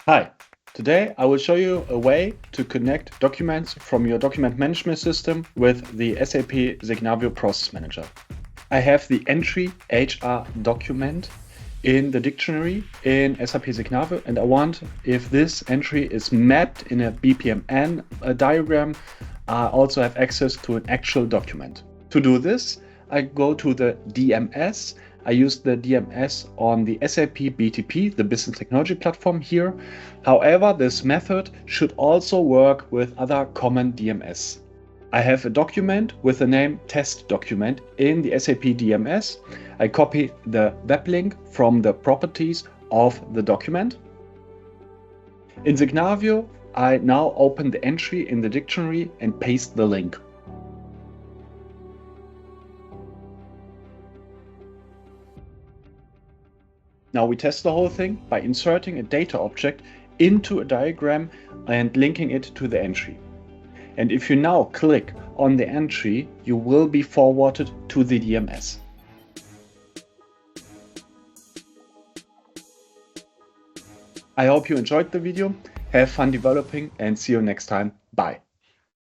Hi, today I will show you a way to connect documents from your document management system with the SAP Signavio Process Manager. I have the entry HR document in the dictionary in SAP Signavio, and I want, if this entry is mapped in a BPMN diagram, I also have access to an actual document. To do this, I go to the DMS. I use the DMS on the SAP BTP, the Business Technology Platform here. However, this method should also work with other common DMS. I have a document with the name test document in the SAP DMS. I copy the web link from the properties of the document. In Signavio, I now open the entry in the dictionary and paste the link. Now we test the whole thing by inserting a data object into a diagram and linking it to the entry. And if you now click on the entry, you will be forwarded to the DMS. I hope you enjoyed the video, have fun developing, and see you next time. Bye.